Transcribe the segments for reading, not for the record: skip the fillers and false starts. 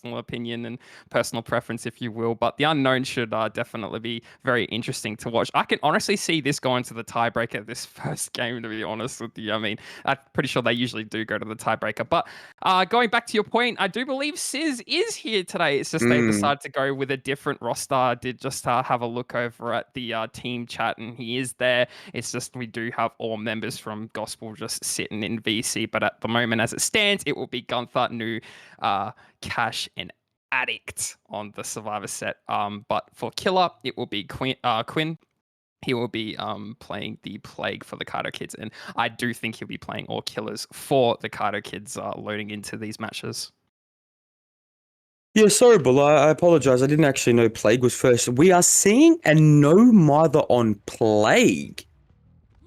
opinion and personal preference, if you will, but the unknown should definitely be very interesting to watch. I can honestly see this going to the tiebreaker this first game, to be honest with you. I mean, I'm pretty sure they usually do go to the tiebreaker. But going back to your point, I do believe Sis is here today. It's just they've Mm. decided to go with a different roster. I did just have a look over at the team chat, and he is there. It's just we do have all members from Gospel just sitting in VC, but at the moment, as it stands, it will be Gunther, New, Cash, and Addict on the Survivor set. But for Killer, it will be Quinn. He will be playing the Plague for the KaitOkids, and I do think he'll be playing all killers for the KaitOkids loading into these matches. Yeah, sorry, Bull. I apologize. I didn't actually know Plague was first. We are seeing a no mother on Plague.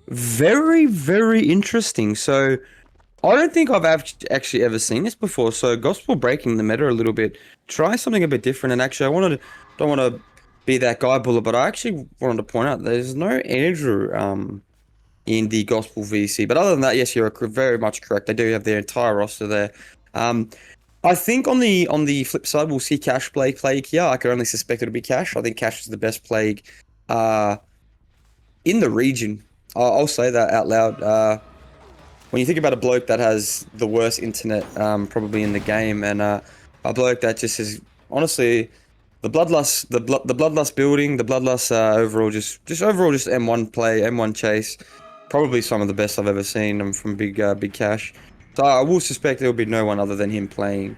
Very, very interesting. So, I don't think I've actually ever seen this before. So, Gospel breaking the meta a little bit. Try something a bit different. And actually, don't want to be that guy, Buller, but I actually wanted to point out there's no Andrew in the Gospel VC. But other than that, yes, you're very much correct. They do have their entire roster there. I think on the flip side, we'll see Cash play Plague here. I could only suspect it'll be Cash. I think Cash is the best Plague in the region. I'll say that out loud. When you think about a bloke that has the worst internet probably in the game, and a bloke that just is honestly the bloodlust, the bloodlust building, the bloodlust overall, just overall just M1 play, M1 chase, probably some of the best I've ever seen from Big Cash. So I will suspect there will be no one other than him playing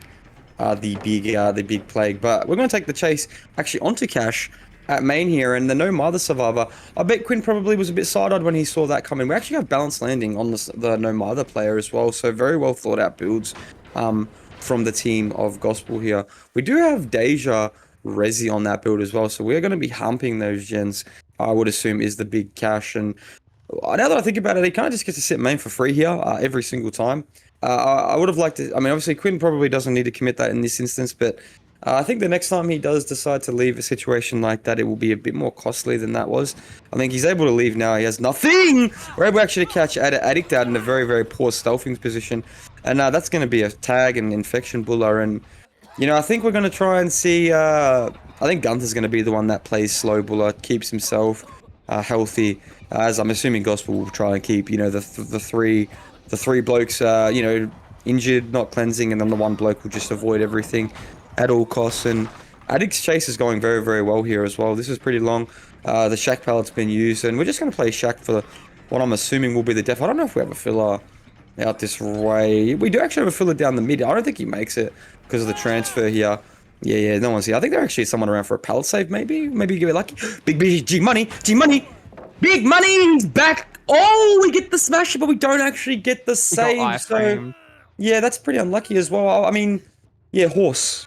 the big Plague. But we're going to take the chase actually onto Cash at main here, and the no mother survivor. I bet Quinn probably was a bit side-eyed when he saw that coming. We actually have balanced landing on the no mother player as well, so very well thought out builds from the team of Gospel here. We do have Deja Resi on that build as well, so we're going to be humping those gens. I would assume is the big Cash, and now that I think about it, he kind of just gets to sit main for free here every single time. I would have liked to. I mean, obviously, Quinn probably doesn't need to commit that in this instance, but I think the next time he does decide to leave a situation like that, it will be a bit more costly than that was. I think he's able to leave now. He has nothing. We're able actually to catch Addict out in a very, very poor stealthing position, and that's going to be a tag and infection buller. And I think we're going to try and see. I think Gunther's going to be the one that plays slow buller, keeps himself healthy. As I'm assuming Gospel will try and keep, the three blokes, injured, not cleansing, and then the one bloke will just avoid everything at all costs. And Addict's chase is going very, very well here as well. This is pretty long. The Shack pallet's been used, and we're just going to play Shack for what I'm assuming will be the def. I don't know if we have a filler out this way. We do actually have a filler down the mid. I don't think he makes it because of the transfer here. Yeah, no one's here. I think there actually is someone around for a pallet save, maybe. Maybe give it lucky. Big G money. Big money! He's back! Oh, we get the smash, but we don't actually get the save. So, yeah, that's pretty unlucky as well. I mean, yeah, horse.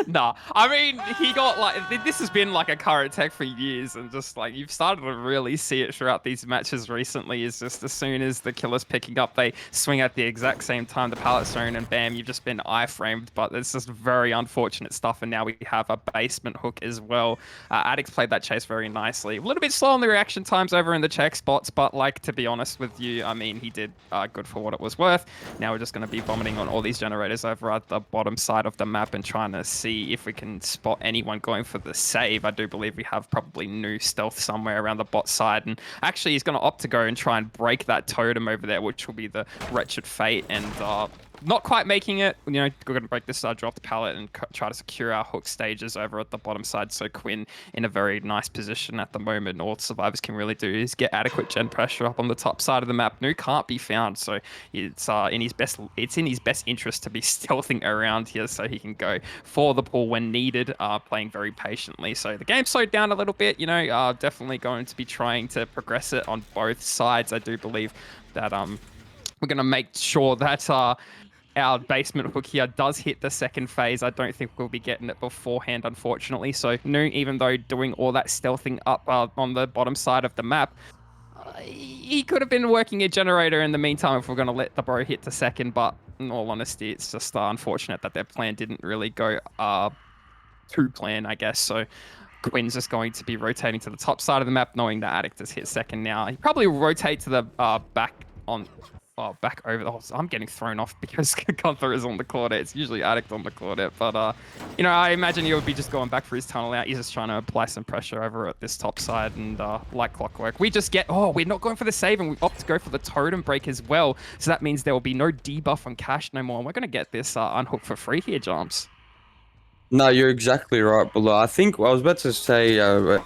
Nah, I mean, he got this has been like a current tech for years, and just like you've started to really see it throughout these matches recently. Is just as soon as the killer's picking up, they swing at the exact same time the pallet zone, and bam, you've just been iframed. But it's just very unfortunate stuff. And now we have a basement hook as well. Addicts played that chase very nicely. A little bit slow on the reaction times over in the check spots, but like to be honest with you, I mean, he did good for what it was worth. Now we're just going to be vomiting on all these generators over at the bottom side of the map and trying to see if we can spot anyone going for the save. I do believe we have probably new stealth somewhere around the bot side, and actually he's going to opt to go and try and break that totem over there, which will be the Wretched Fate, and not quite making it. We're going to break this dropped pallet and try to secure our hook stages over at the bottom side. So Quinn in a very nice position at the moment. All survivors can really do is get adequate gen pressure up on the top side of the map. New can't be found, so it's in his best interest to be stealthing around here so he can go for the pull when needed, playing very patiently. So the game slowed down a little bit, definitely going to be trying to progress it on both sides. I do believe that we're going to make sure that our basement hook here does hit the second phase. I don't think we'll be getting it beforehand, unfortunately. So New, even though doing all that stealthing up on the bottom side of the map, he could have been working a generator in the meantime if we're going to let the bro hit the second. But in all honesty, it's just unfortunate that their plan didn't really go to plan, I guess. So Quinn's just going to be rotating to the top side of the map, knowing that Addict has hit second now. He probably will rotate to the back on Oh, back over. Oh, I'm getting thrown off because Gunther is on the Claudette. It's usually Addict on the Claudette. But, I imagine he would be just going back for his tunnel out. He's just trying to apply some pressure over at this top side. And like clockwork, we just get, we're not going for the save. And we opt to go for the totem break as well. So that means there will be no debuff on Cash no more. And we're going to get this unhooked for free here, Jumps. No, you're exactly right, Bula. I think I was about to say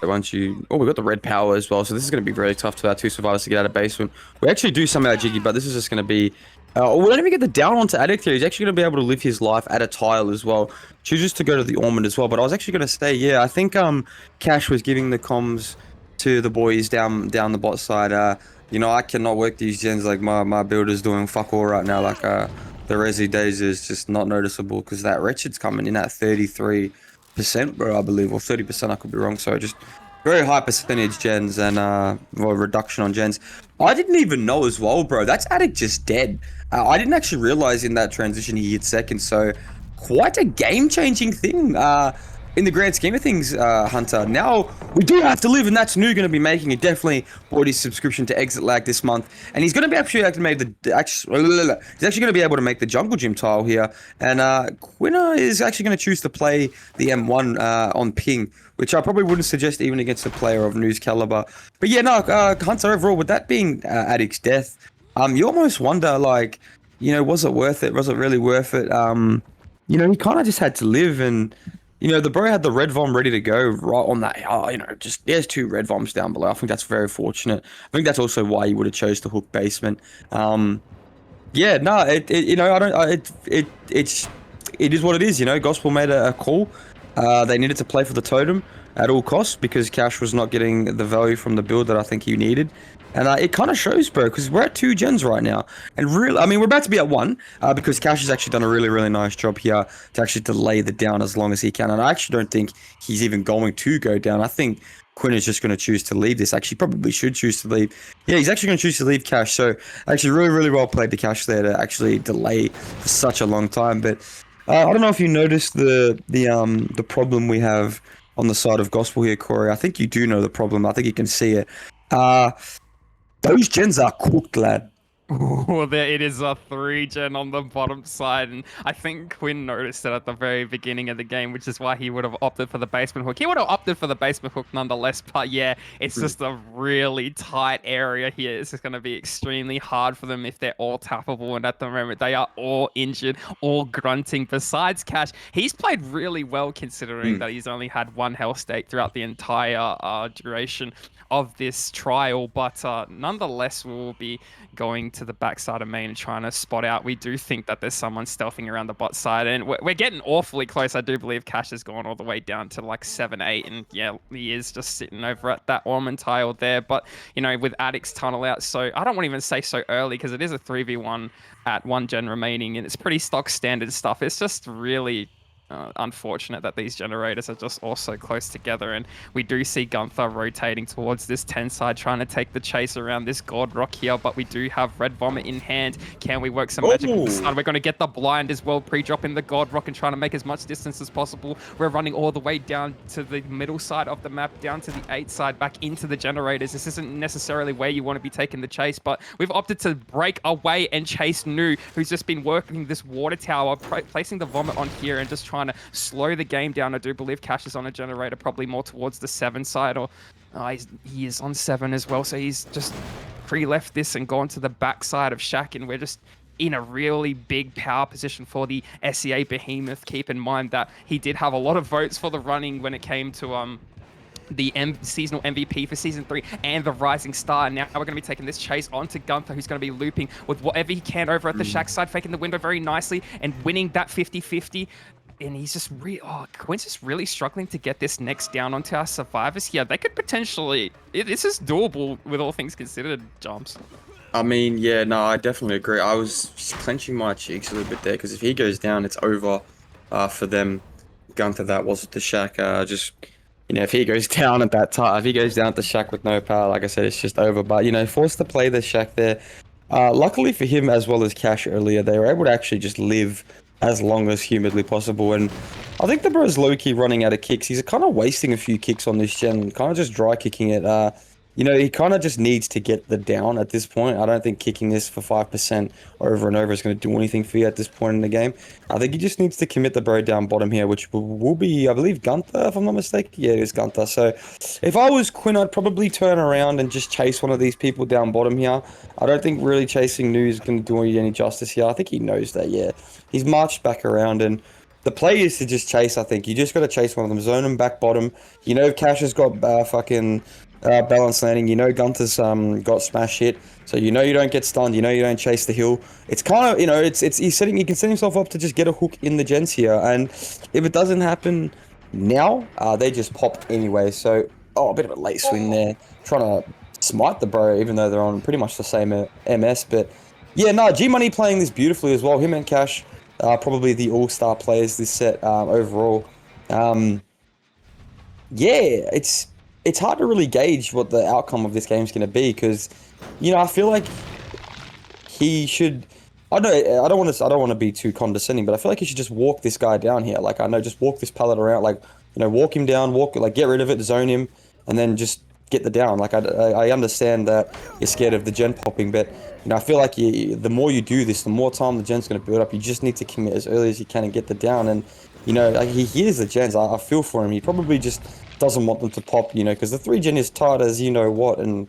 once you. Oh, we got the red power as well, so this is going to be very tough for our two survivors to get out of basement. We actually do somehow Jiggy, but this is just going to be. We don't even get the down onto Addict here. He's actually going to be able to live his life at a tile as well. Chooses to go to the Ormond as well, but I was actually going to say, yeah, I think Cash was giving the comms to the boys down the bot side. I cannot work these gens, like my builder's doing fuck all right now. Like the Resi days is just not noticeable because that Wretched's coming in at 33%, bro, I believe, or 30%, I could be wrong. So just very high percentage gens and reduction on gens. I didn't even know as well, bro. That's Addict just dead. I didn't actually realize in that transition he hit second. So quite a game-changing thing. In the grand scheme of things, Hunter. Now we do have to live, and that's new. Going to be making it. Definitely bought his subscription to Exit Lag this month, and he's going to be actually he's actually going to be able to make the jungle gym tile here. And Quinna is actually going to choose to play the M1 on ping, which I probably wouldn't suggest even against a player of News caliber. But yeah, no, Hunter overall, with that being Addict's death, you almost wonder, like, was it worth it? Was it really worth it? He kind of just had to live and. The bro had the red vom ready to go right on that. Just there's two red voms down below. I think that's very fortunate. I think that's also why he would have chose to hook basement. Yeah, no, it is what it is. Gospel made a call. They needed to play for the totem at all costs because Cash was not getting the value from the build that I think he needed. And it kind of shows, bro, because we're at 2 gens right now. And really, I mean, we're about to be at 1 because Cash has actually done a really, really nice job here to actually delay the down as long as he can. And I actually don't think he's even going to go down. I think Quinn is just going to choose to leave this. Actually, probably should choose to leave. Yeah, he's actually going to choose to leave Cash. So actually really, really well played the Cash there to actually delay for such a long time. But I don't know if you noticed the problem we have on the side of Gospel here, Corey. I think you do know the problem. I think you can see it. Those gens are cooked, lad. Oh, it is a 3-gen on the bottom side, and I think Quinn noticed it at the very beginning of the game, which is why he would have opted for the basement hook. He would have opted for the basement hook nonetheless, but yeah, it's just a really tight area here. It's just going to be extremely hard for them if they're all tappable, and at the moment they are all injured, all grunting. Besides Cash, he's played really well considering that he's only had 1 health stake throughout the entire duration of this trial, but nonetheless we'll be going to the backside of main and trying to spot out. We do think that there's someone stealthing around the bot side, and we're getting awfully close. I do believe Cash has gone all the way down to like 7-8, and yeah, he is just sitting over at that Ormond tile there. But with Addict's tunnel out, so I don't want to even say so early because it is a 3v1 at 1 gen remaining, and it's pretty stock standard stuff. It's just really unfortunate that these generators are just all so close together, and we do see Gunther rotating towards this 10 side, trying to take the chase around this God Rock here, but we do have Red Vomit in hand. Can we work some magic with the stun? We're going to get the blind as well, pre-dropping the God Rock and trying to make as much distance as possible. We're running all the way down to the middle side of the map, down to the 8 side, back into the generators. This isn't necessarily where you want to be taking the chase, but we've opted to break away and chase Nu, who's just been working this water tower, placing the Vomit on here and just trying to slow the game down. I do believe Cash is on a generator, probably more towards the 7 side, or he is on 7 as well. So he's just pre-left this and gone to the back side of Shaq, and we're just in a really big power position for the SEA behemoth. Keep in mind that he did have a lot of votes for the running when it came to the seasonal MVP for Season 3 and the Rising Star. Now we're going to be taking this chase onto Gunther, who's going to be looping with whatever he can over at the Shaq side, faking the window very nicely and winning that 50-50. And he's just Quinn's just really struggling to get this next down onto our survivors here. They could potentially... This is doable with all things considered, Jumps. I mean, yeah, no, I definitely agree. I was just clenching my cheeks a little bit there because if he goes down, it's over for them. Gunther, that was the Shaq. If he goes down at that time, if he goes down at the Shaq with no power, like I said, it's just over. But, forced to play the Shaq there. Luckily for him, as well as Cash earlier, they were able to actually just live as long as humanly possible. And I think the bro's low-key running out of kicks. He's kind of wasting a few kicks on this gen, kind of just dry kicking it. he kind of just needs to get the down at this point. I don't think kicking this for 5% over and over is going to do anything for you at this point in the game. I think he just needs to commit the bro down bottom here, which will be, I believe, Gunther, if I'm not mistaken. Yeah, it is Gunther. So if I was Quinn, I'd probably turn around and just chase one of these people down bottom here. I don't think really chasing Nu is going to do any justice here. I think he knows that, yeah. He's marched back around, and the play is to just chase, I think. You just got to chase one of them, zone them back bottom. Cash has got fucking balance landing. Gunther's got smash hit, so you don't get stunned. You don't chase the hill. It's kind of he can set himself up to just get a hook in the gens here, and if it doesn't happen now, they just pop anyway. So a bit of a late swing there, trying to smite the bro, even though they're on pretty much the same MS. But yeah, no, G Money playing this beautifully as well. Him and Cash. Probably the all-star players this set overall. Yeah, it's hard to really gauge what the outcome of this game is going to be because, I feel like he should. I don't want to be too condescending, but I feel like he should just walk this guy down here. Like just walk this pallet around. Like walk him down, get rid of it, zone him, and then just get the down. Like I understand that you're scared of the gen popping, but I feel like the more you do this, the more time the gen's going to build up. You just need to commit as early as you can and get the down. And like he hears the gens. I feel for him. He probably just doesn't want them to pop. Because the 3 gen is tight as what. And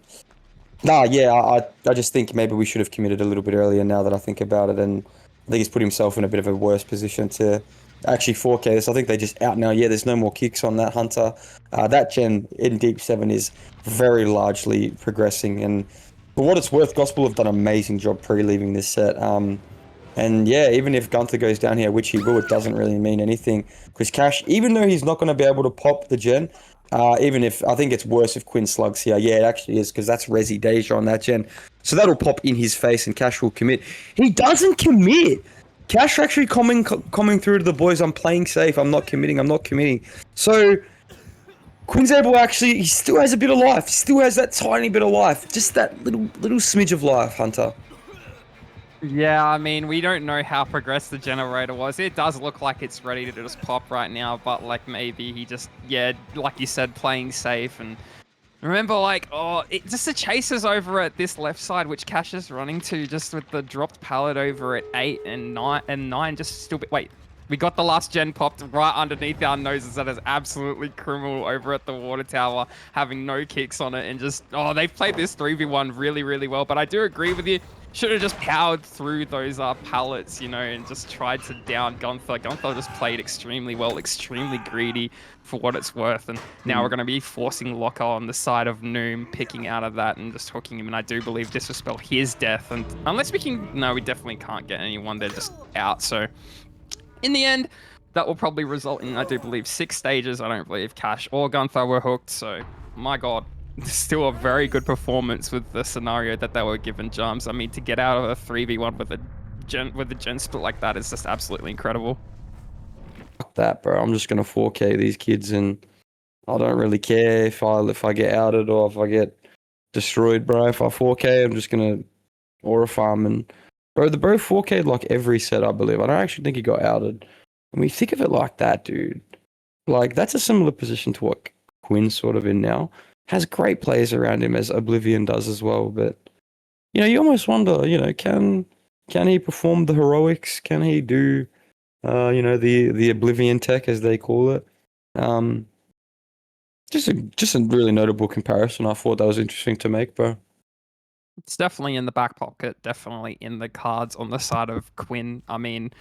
yeah, I just think maybe we should have committed a little bit earlier. Now that I think about it, and I think he's put himself in a bit of a worse position to actually 4K this. I think they just out now. Yeah, there's no more kicks on that Hunter. That gen in Deep 7 is very largely progressing, and for what it's worth, Gospel have done an amazing job pre-leaving this set. And yeah, even if Gunther goes down here, which he will, it doesn't really mean anything. Because Cash, even though he's not going to be able to pop the gen, even if, I think it's worse if Quinn slugs here. Yeah, it actually is, because that's Resi Deja on that gen. So that'll pop in his face and Cash will commit. He doesn't commit! Cash actually coming through to the boys, I'm playing safe, I'm not committing. So Quinn's able he still has a bit of life. He still has that tiny bit of life. Just that little smidge of life, Hunter. Yeah, I mean, we don't know how progressed the generator was. It does look like it's ready to just pop right now, but maybe he just, like you said, playing safe. And remember, just the chasers over at this left side, which Cash is running to, just with the dropped pallet over at 8 and 9, just still. Wait, we got the last gen popped right underneath our noses. That is absolutely criminal over at the water tower, having no kicks on it, and just they've played this 3v1 really, really well. But I do agree with you. Should have just powered through those pallets, and just tried to down Gunther. Gunther just played extremely well, extremely greedy for what it's worth. And now we're going to be forcing Locker on the side of Noom, picking out of that and just hooking him. And I do believe this will spell his death. And unless we definitely can't get anyone. They're just out. So in the end, that will probably result in, I do believe, 6 stages. I don't believe Cash or Gunther were hooked. So, my God. Still a very good performance with the scenario that they were given, Jams. I mean, to get out of a 3v1 with a gen split like that is just absolutely incredible. Fuck that, bro. I'm just gonna 4K these kids, and I don't really care if I get outed or if I get destroyed, bro. If I 4K, I'm just gonna aura farm. And bro, the bro 4K'd like every set, I believe. I don't actually think he got outed. When we think of it like that, dude, that's a similar position to what Quinn's sort of in now. Has great players around him, as Oblivion does as well. But you almost wonder, can he perform the heroics? Can he do, the Oblivion tech as they call it? Just a really notable comparison. I thought that was interesting to make, bro. It's definitely in the back pocket, definitely in the cards on the side of Quinn. I mean,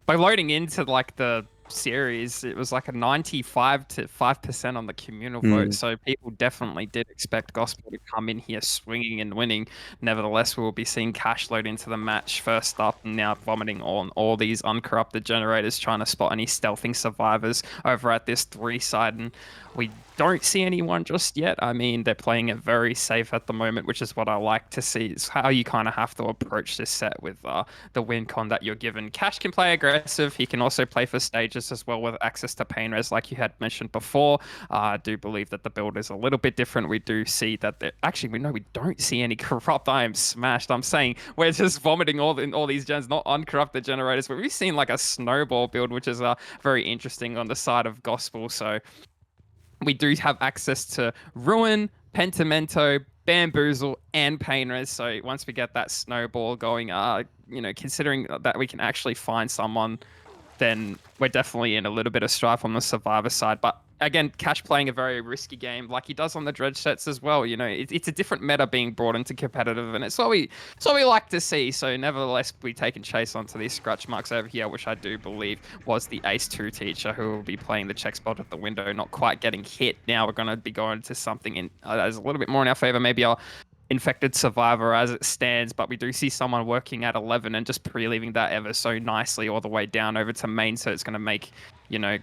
by loading into the series, it was like a 95 to 5% on the communal vote, so people definitely did expect Gospel to come in here swinging and winning. Nevertheless, we will be seeing Cash load into the match first up, and now vomiting on all these uncorrupted generators, trying to spot any stealthing survivors over at this 3 side, and we don't see anyone just yet. I mean, they're playing it very safe at the moment, which is what I like to see. It's how you kind of have to approach this set with the win con that you're given. Cash can play aggressive. He can also play for stages as well with access to pain res, like you had mentioned before. I do believe that the build is a little bit different. We do see that actually, we don't see any corrupt. I am smashed. I'm saying we're just vomiting all these gens, not uncorrupted generators, but we've seen a snowball build, which is very interesting on the side of Gospel. So we do have access to Ruin, Pentimento, Bamboozle, and Painers. So once we get that snowball going, considering that we can actually find someone, then we're definitely in a little bit of strife on the survivor side. But again, Cash playing a very risky game, like he does on the dredge sets as well. It's a different meta being brought into competitive, and it's what we like to see. So nevertheless, we taken chase onto these scratch marks over here, which I do believe was the Ace 2 teacher who will be playing the check spot at the window, not quite getting hit. Now we're going to be going to something that is a little bit more in our favor. Maybe our infected survivor as it stands, but we do see someone working at 11 and just pre-leaving that ever so nicely all the way down over to main, so it's going to make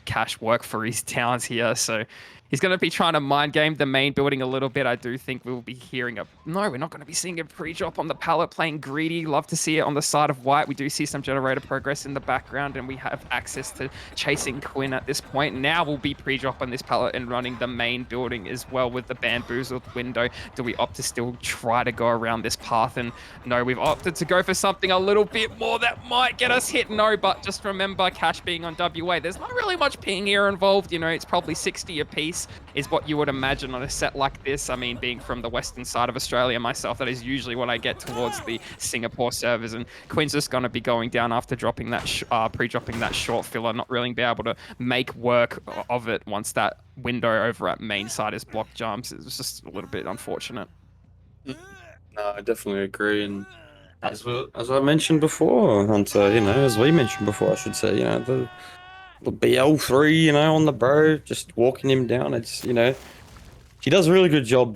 Cash work for his talents here. So he's going to be trying to mind game the main building a little bit. I do think we'll be hearing no, we're not going to be seeing a pre-drop on the pallet playing greedy. Love to see it on the side of white. We do see some generator progress in the background, and we have access to chasing Quinn at this point. Now we'll be pre-dropping this pallet and running the main building as well with the bamboozled window. Do we opt to still try to go around this path? And no, we've opted to go for something a little bit more that might get us hit. No, but just remember, Cash being on WA, there's not really much ping here involved. It's probably 60 a piece is what you would imagine on a set like this. I mean, being from the western side of Australia myself, that is usually what I get towards the Singapore servers. And Quinn's just going to be going down after dropping that pre-dropping that short filler, not really be able to make work of it once that window over at main side is blocked jumps. It's just a little bit unfortunate. No, I definitely agree. And as I mentioned before, Hunter, as we mentioned before, I should say, the BL3, on the bro, just walking him down. It's, he does a really good job,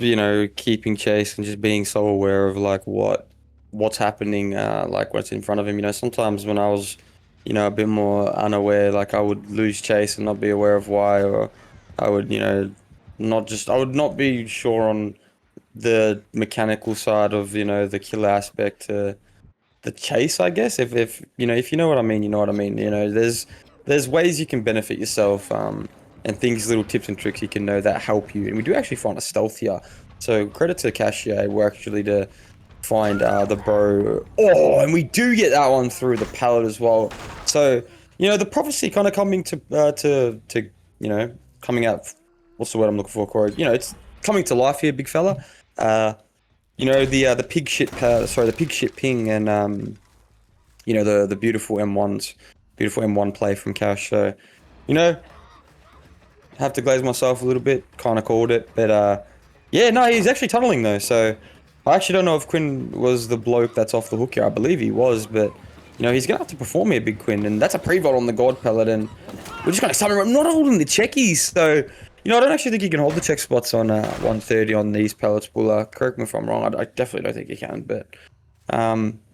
keeping chase and just being so aware of like what's happening, like what's in front of him. Sometimes when I was, a bit more unaware, like I would lose chase and not be aware of why, or I would, I would not be sure on the mechanical side of, the killer aspect to the chase, I guess. If you know what I mean, you know what I mean. There's ways you can benefit yourself, and things, little tips and tricks you can know that help you. And we do actually find a stealth here. So credit to Cash here, we're actually to find the bro. Oh, and we do get that one through the pallet as well. So, the prophecy kind of coming to coming out, what's the word I'm looking for, Corey? It's coming to life here, big fella. The pig shit ping, and the beautiful M1 play from Cash. So, have to glaze myself a little bit, kind of called it, but yeah, no, he's actually tunneling though. So I actually don't know if Quinn was the bloke that's off the hook here. I believe he was, but he's gonna have to perform here, big Quinn, and that's a pre-vote on the God pellet, and we're just gonna summon him. I'm not holding the checkies, so. I don't actually think you can hold the check spots on 130 on these pellets. Well, correct me if I'm wrong. I definitely don't think you can. But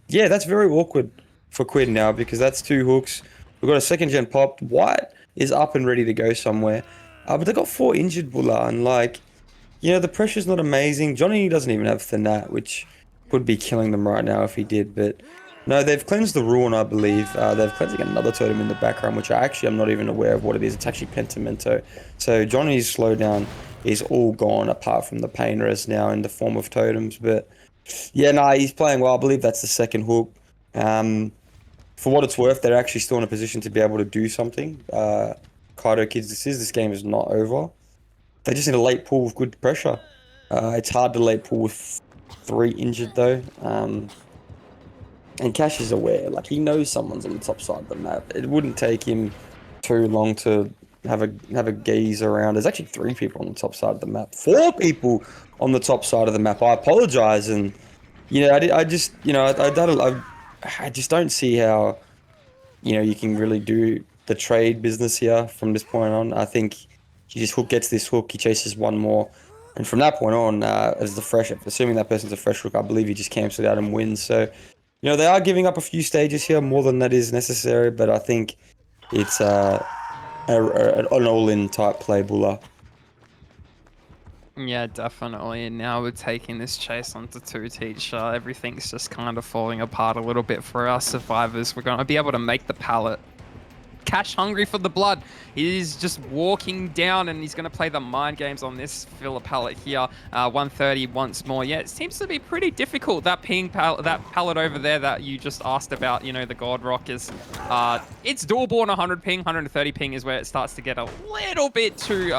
yeah, that's very awkward for Quinn now, because that's 2 hooks. We've got a second gen popped. White is up and ready to go somewhere. But they got 4 injured Bulla, and the pressure's not amazing. Johnny doesn't even have Thanat, which would be killing them right now if he did. But no, they've cleansed the Ruin, I believe. They're cleansing another totem in the background, which I'm not even aware of what it is. It's actually Pentimento. So Johnny's slowdown is all gone, apart from the pain res now in the form of totems. But yeah, no, he's playing well. I believe that's the second hook. For what it's worth, they're actually still in a position to be able to do something. KaitOkids, this game is not over. They just need a late pull with good pressure. It's hard to late pull with 3 injured though. And Cash is aware, he knows someone's on the top side of the map. It wouldn't take him too long to have a gaze around. There's actually 3 people on the top side of the map. 4 people on the top side of the map. I apologize, and I just don't see how you can really do the trade business here from this point on. I think he just gets this hook, he chases one more, and from that point on, as the fresh, assuming that person's a fresh hook, I believe he just camps it out and wins. So. They are giving up a few stages here, more than that is necessary, but I think it's an all-in type play, Bulla. Yeah, definitely. And now we're taking this chase onto 2 teacher. Everything's just kind of falling apart a little bit for our survivors. We're going to be able to make the pallet. Cash hungry for the blood. He's just walking down, and he's going to play the mind games on this filler pallet here. 130 once more. Yeah, it seems to be pretty difficult. That pallet over there that you just asked about, the God Rock is, it's dual born 100 ping, 130 ping is where it starts to get a little bit too,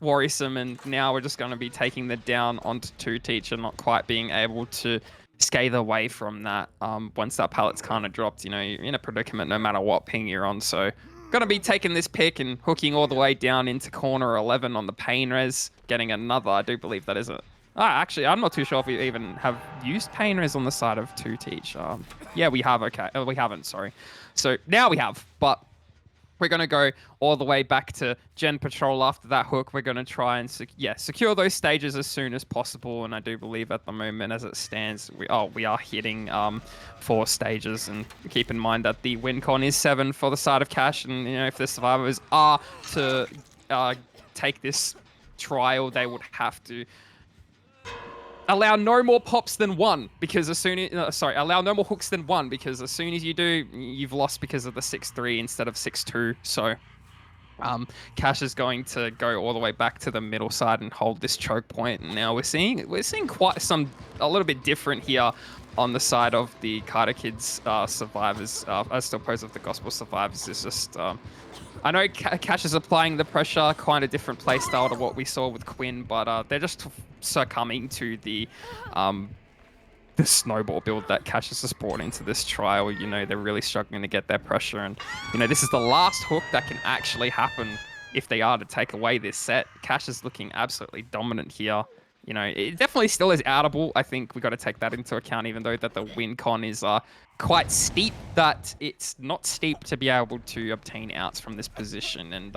worrisome, and now we're just going to be taking the down onto two teacher, not quite being able to scathe away from that. Once that pallet's kind of dropped, you know, you're in a predicament no matter what ping you're on. So going to be taking this pick and hooking all the way down into corner 11 on the pain res, getting another. I do believe that is it. Actually, I'm not too sure if we even have used pain res on the side of two teach. Yeah, we have. Okay, we haven't. Sorry. So now we have, but we're going to go all the way back to Gen Patrol after that hook. We're going to try and secure those stages as soon as possible. And I do believe at the moment, as it stands, we are hitting 4 stages. And keep in mind that the win con is 7 for the side of Cash. And you know, if the survivors are to take this trial, they would have to allow no more pops than 1, because as soon as allow no more hooks than 1, because as soon as you do, you've lost because of the 6-3 instead of 6-2. So Cash is going to go all the way back to the middle side and hold this choke point. And now we're seeing quite a little bit different here on the side of the KaitOkids survivors, as opposed to the Gospel survivors. Is just I know Cash is applying the pressure, quite a different playstyle to what we saw with Quinn, but they're just succumbing to the snowball build that Cash has just brought into this trial. You know, they're really struggling to get their pressure, and you know, this is the last hook that can actually happen if they are to take away this set. Cash is looking absolutely dominant here. You know, it definitely still is outable. I think we got to take that into account, even though that the win con is quite steep, that it's not steep to be able to obtain outs from this position. And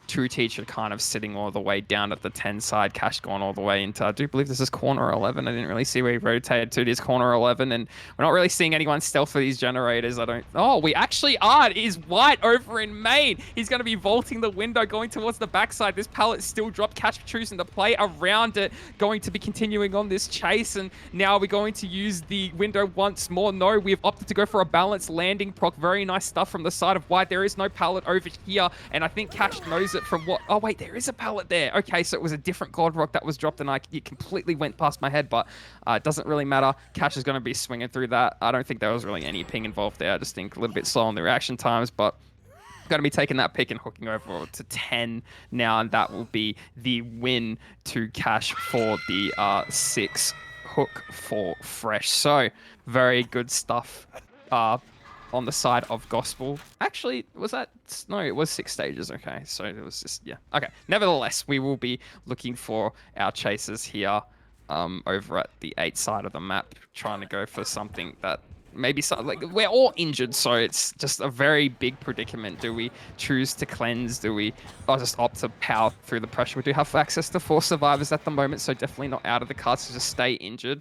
True Teacher kind of sitting all the way down at the 10 side, Cash gone all the way into, I do believe this is corner 11. I didn't really see where he rotated to. It is corner 11, and we're not really seeing anyone stealth for these generators. Oh, we actually are. It is White over in main. He's going to be vaulting the window, going towards the backside. This pallet still dropped. Cash choosing to play around it, going to be continuing on this chase, and now we're going to use the window once more. No, we've opted to go for a balanced landing proc. Very nice stuff from the side of White. There is no pallet over here, and I think Cash knows it from what... Oh, wait, there is a pallet there. Okay, so it was a different God Rock that was dropped, and it completely went past my head, but it doesn't really matter. Cash is going to be swinging through that. I don't think there was really any ping involved there. I just think a little bit slow on the reaction times, but going to be taking that pick and hooking over to 10 now, and that will be the win to Cash for the 6 hook for Fresh. So, very good stuff on the side of Gospel. Actually, was that... No, it was 6 stages. Okay, so it was just... Yeah. Okay. Nevertheless, we will be looking for our chasers here over at the 8 side of the map, trying to go for something that maybe like we're all injured, so it's just a very big predicament. Do we choose to cleanse? Do we just opt to power through the pressure? We do have access to 4 survivors at the moment, so definitely not out of the cards to just stay injured.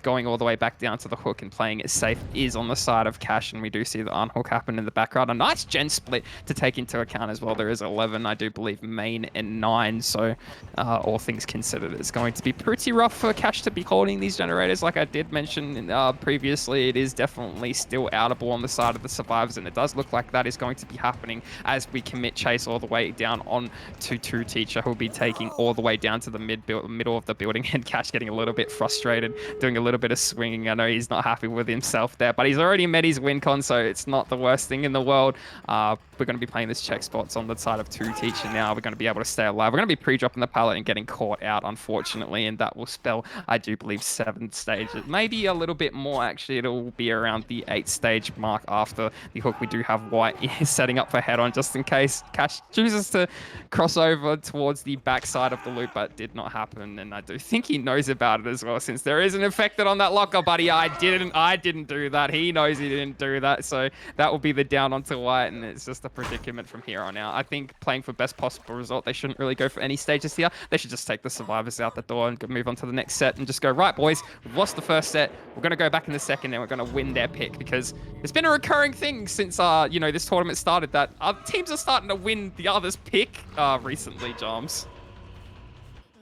Going all the way back down to the hook and playing it safe is on the side of Cash, and we do see the unhook happen in the background. A nice gen split to take into account as well. There is 11, I do believe, main and 9, so all things considered, it's going to be pretty rough for Cash to be holding these generators. Like I did mention previously, it is definitely still outable on the side of the survivors, and it does look like that is going to be happening as we commit chase all the way down on to True Teacher, who'll be taking all the way down to the middle of the building, and Cash getting a little bit frustrated, doing a little bit of swinging. I know he's not happy with himself there, but he's already met his win con, so it's not the worst thing in the world. We're going to be playing this check spots on the side of True Teacher now. We're going to be able to stay alive. We're going to be pre-dropping the pallet and getting caught out, unfortunately, and that will spell, I do believe, 7 stages. Maybe a little bit more, actually. It'll be around the 8 stage mark after the hook. We do have White setting up for head-on just in case Cash chooses to cross over towards the backside of the loop, but did not happen, and I do think he knows about it as well, since there is an infected on that locker, buddy. I didn't do that. He knows he didn't do that, so that will be the down onto White, and it's just a predicament from here on out. I think playing for best possible result, they shouldn't really go for any stages here. They should just take the survivors out the door and move on to the next set and just go, right, boys, we've lost the first set. We're going to go back in the second, and we're going to win their pick, because it's been a recurring thing since, this tournament started, that teams are starting to win the other's pick recently, Joms.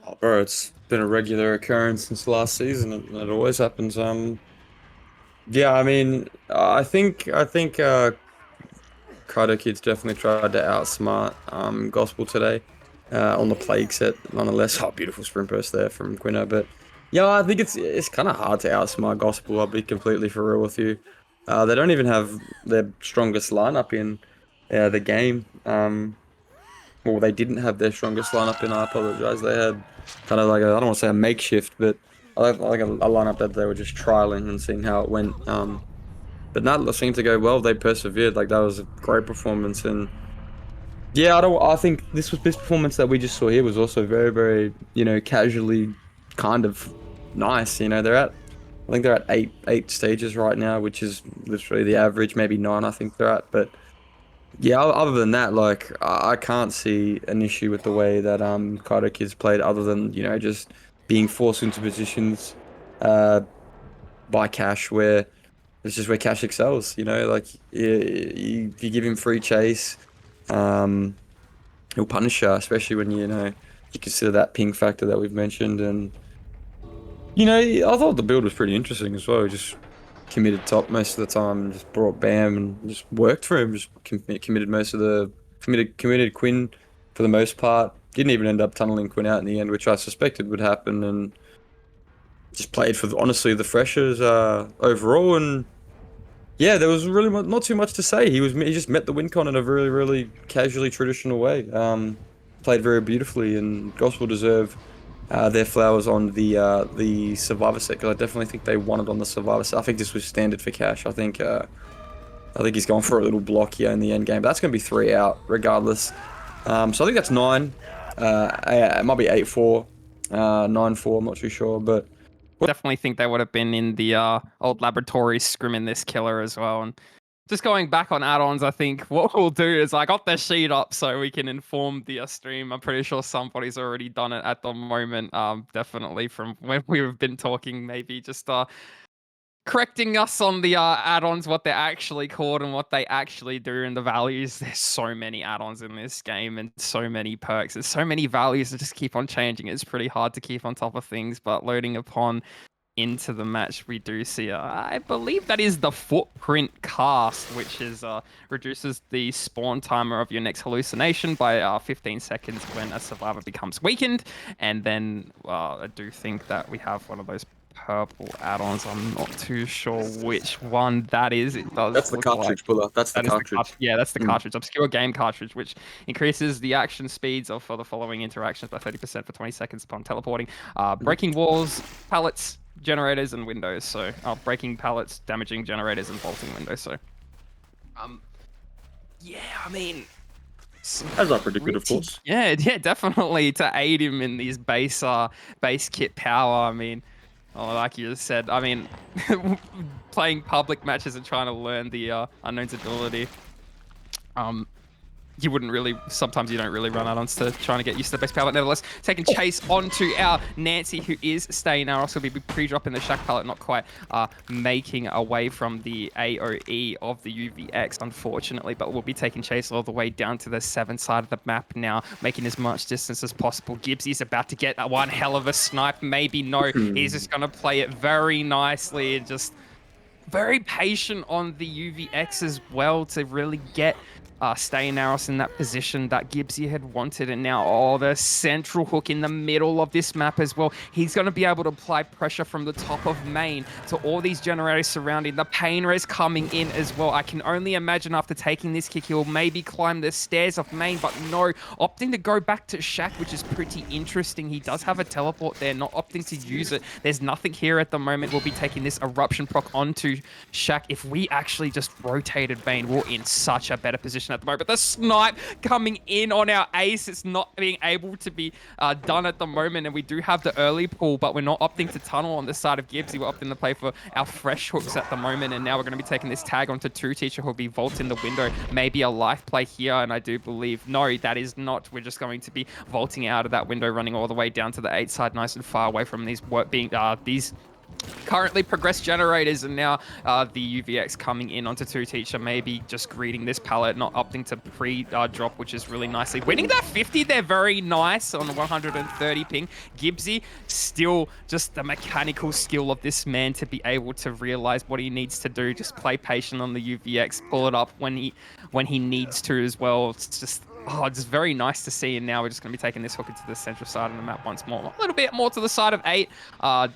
Oh, bro, it's been a regular occurrence since last season. It always happens. Yeah, I mean, I think KaitOkids definitely tried to outsmart Gospel today on the plague set, nonetheless. Oh, beautiful sprint burst there from Quino. But yeah, I think it's kind of hard to outsmart Gospel. I'll be completely for real with you. They don't even have their strongest lineup in the game. Well, well, they didn't have their strongest lineup in. I apologize. They had kind of like I don't want to say a makeshift, but like a lineup that they were just trialing and seeing how it went. But that seemed to go well. They persevered. Like that was a great performance, and yeah, I think this performance that we just saw here was also very, very, casually kind of nice. I think they're at eight stages right now, which is literally the average, maybe nine. I think they're at, but yeah. Other than that, like I can't see an issue with the way that KaitOkids played, other than just being forced into positions, uh, by Cash where it's just where Cash excels. Like you give him free chase. Um, He'll punish you, especially when you consider that ping factor that we've mentioned. And I thought the build was pretty interesting as well. He just committed top most of the time, and just brought Bam and just worked for him. Just committed most of the committed Quinn for the most part. Didn't even end up tunneling Quinn out in the end, which I suspected would happen. And just played for honestly the freshers overall. And yeah, there was really not too much to say. He just met the win con in a really, really casually traditional way. Played very beautifully, and Gospel deserve their flowers on the Survivor set, because I definitely think they won it on the Survivor set. I think this was standard for Cash. I think he's going for a little block here in the end game. But that's going to be 3 out regardless. So I think that's 9. It might be 8-4, 9-4. I'm not too sure, but. Definitely think they would have been in the old laboratory scrimming this killer as well. And just going back on add-ons, I think what we'll do is I got the sheet up so we can inform the stream. I'm pretty sure somebody's already done it at the moment. Definitely from when we've been talking, maybe just correcting us on the add-ons, what they're actually called and what they actually do, and the values. There's so many add-ons in this game and so many perks. There's so many values that just keep on changing. It's pretty hard to keep on top of things, but loading upon into the match, we do see, I believe that is the footprint cast, which is reduces the spawn timer of your next hallucination by 15 seconds when a survivor becomes weakened. And then I do think that we have one of those purple add-ons. I'm not too sure which one that is. It does. That's the cartridge puller. That's the cartridge. Yeah, that's the cartridge. Obscure game cartridge, which increases the action speeds for the following interactions by 30% for 20 seconds upon teleporting. Breaking walls, pallets, generators, and windows. So breaking pallets, damaging generators, and vaulting windows. So yeah, I mean, As I predicted, of course. yeah, definitely to aid him in these base kit power. I mean, like you just said, I mean, playing public matches and trying to learn the unknown's ability. You wouldn't really, sometimes you don't really run add-ons to trying to get used to the base palette. Nevertheless, taking chase onto our Nancy, who is staying now. Also, be pre-dropping the Shack palette, not quite making away from the AoE of the UVX, unfortunately, but we'll be taking chase all the way down to the 7th side of the map now, making as much distance as possible. Gibbsy's about to get one hell of a snipe, maybe no. He's just going to play it very nicely and just very patient on the UVX as well to really get Stay Naros in that position that Gibbsy had wanted. And now, the central hook in the middle of this map as well. He's going to be able to apply pressure from the top of main to all these generators surrounding. The pain res coming in as well. I can only imagine after taking this kick, he'll maybe climb the stairs of main, but no, opting to go back to Shack, which is pretty interesting. He does have a teleport there, not opting to use it. There's nothing here at the moment. We'll be taking this eruption proc onto Shack. If we actually just rotated main, we're in such a better position at the moment. But the snipe coming in on our ace, it's not being able to be done at the moment. And we do have the early pull, but we're not opting to tunnel on the side of Gibbsy. We're opting to play for our fresh hooks at the moment. And now we're going to be taking this tag onto Two Teacher, who'll be vaulting the window. Maybe a life play here, and I do believe, no, that is not. We're just going to be vaulting out of that window, running all the way down to the 8 side, nice and far away from these these currently progressed generators. And now the UVX coming in onto Two Teacher, maybe just greeting this pallet, not opting to pre-drop, which is really nicely winning that 50 there. Very nice on the 130 ping. Gibbsy, still just the mechanical skill of this man to be able to realize what he needs to do. Just play patient on the UVX, pull it up when he needs to as well. It's just, it's very nice to see. And now we're just going to be taking this hook into the central side of the map once more. A little bit more to the side of 8.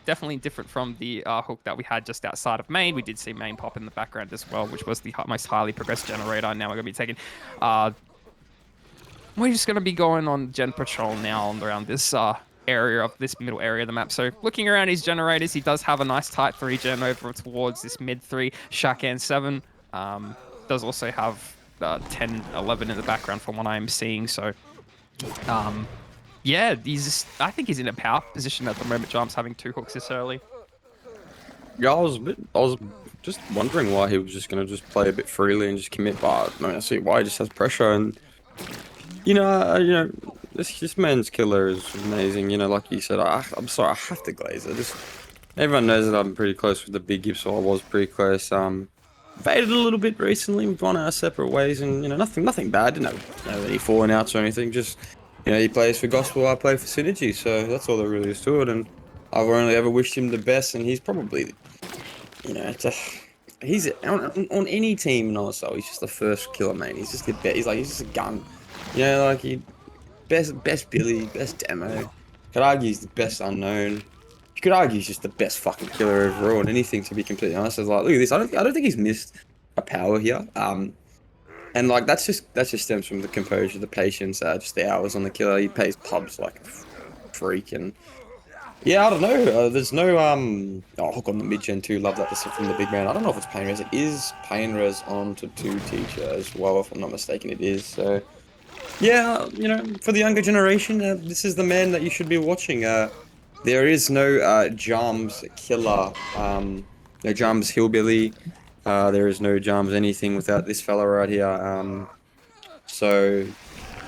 Definitely different from the hook that we had just outside of main. We did see main pop in the background as well, which was the most highly progressed generator. Now we're going to be taking we're just going to be going on Gen Patrol now around this area of this middle area of the map. So looking around his generators, he does have a nice tight 3 gen over towards this mid 3, Shakan 7. Does also have 10, 11 in the background from what I'm seeing. So yeah, I think he's in a power position at the moment. Jumps having 2 hooks this early. Yeah, I was just wondering why he was just gonna just play a bit freely and just commit, but I mean, I see why he just has pressure. And this man's killer is amazing. You know, like you said, I'm sorry, I have to glaze it. Just everyone knows that I'm pretty close with the big Gibbs, so I was pretty close. Faded a little bit recently. We've gone our separate ways, and nothing bad. Didn't have any falling outs or anything. Just he plays for Gospel, I play for Synergy, so that's all there really is to it. And I've only ever wished him the best, and he's probably, he's on any team in OSL. He's just the first killer, mate. He's just the best. He's just a gun. Like best Billy, best demo. Could argue he's the best unknown. You could argue he's just the best fucking killer overall. And anything, to be completely honest, is like, look at this. I don't think he's missed a power here. And like that's just stems from the composure, the patience, just the hours on the killer. He plays pubs like a freak, and yeah, I don't know. There's no hook on the mid gen too. Love that from the big man. I don't know if it's pain res. It is pain res onto 2 teacher as well, if I'm not mistaken. It is. So yeah, for the younger generation, this is the man that you should be watching. There is no Jarms killer, no Jarms hillbilly. There is no Jarms anything without this fella right here. So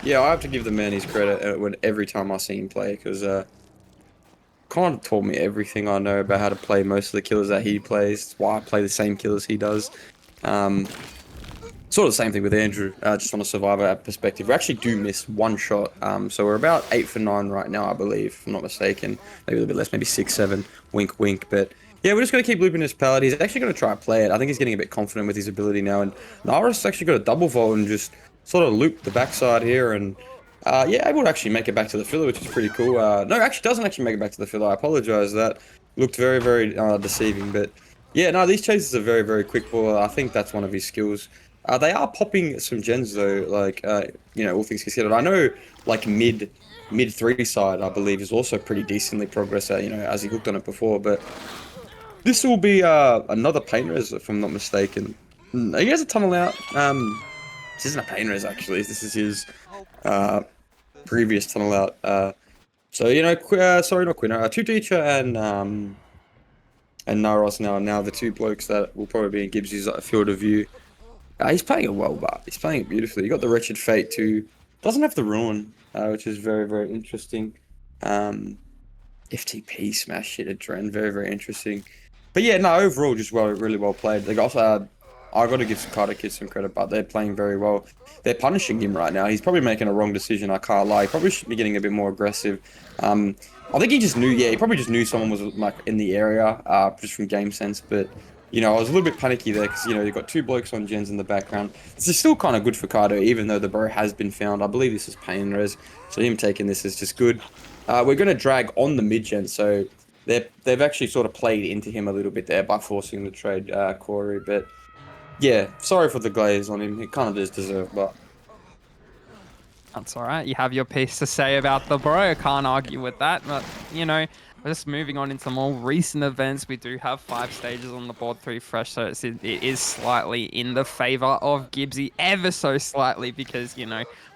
yeah, I have to give the man his credit every time I see him play, because kind of taught me everything I know about how to play most of the killers that he plays. It's why I play the same killers he does. Sort of the same thing with Andrew, just on a survivor perspective. We actually do miss 1 shot, so we're about 8 for 9 right now, I believe, if I'm not mistaken. Maybe a little bit less, maybe 6, 7, wink, wink. But yeah, we're just going to keep looping his pallet. He's actually going to try and play it. I think he's getting a bit confident with his ability now. And Naris actually got a double vault and just sort of looped the backside here. And yeah, able to actually make it back to the filler, which is pretty cool. No, actually doesn't actually make it back to the filler. I apologize. That looked very, very deceiving. But yeah, no, these chases are very, very quick ball. I think that's one of his skills. They are popping some gens though, like all things considered. I know like mid 3 side, I believe, is also pretty decently progressed at, as he hooked on it before. But this will be another paint res, if I'm not mistaken. He has a tunnel out. This isn't a paint res actually. This is his previous tunnel out. So sorry, not Quinn. 2 teacher and Naros now the 2 blokes that will probably be in Gibbsy's field of view. He's playing it well, but he's playing it beautifully. You got the Wretched Fate too. Doesn't have the Ruin, which is very, very interesting. FTP smash hit Adren, very, very interesting. But yeah, no, overall just really well played. They got I got to give KaitOkids some credit, but they're playing very well. They're punishing him right now. He's probably making a wrong decision. I can't lie. He probably should be getting a bit more aggressive. I think he just knew. Yeah, he probably just knew someone was like in the area, just from game sense, but. I was a little bit panicky there because, you've got 2 blokes on gens in the background. This is still kind of good for Kaito, even though the bro has been found. I believe this is pain res, so him taking this is just good. We're going to drag on the mid-gen, so they've actually sort of played into him a little bit there by forcing the trade, Corey. But, yeah, sorry for the glaze on him. It kind of does deserve, but... That's all right. You have your piece to say about the bro. I can't argue with that, but, just moving on into more recent events, we do have 5 stages on the board, 3 fresh, so it is slightly in the favor of Gibbsy, ever so slightly, because,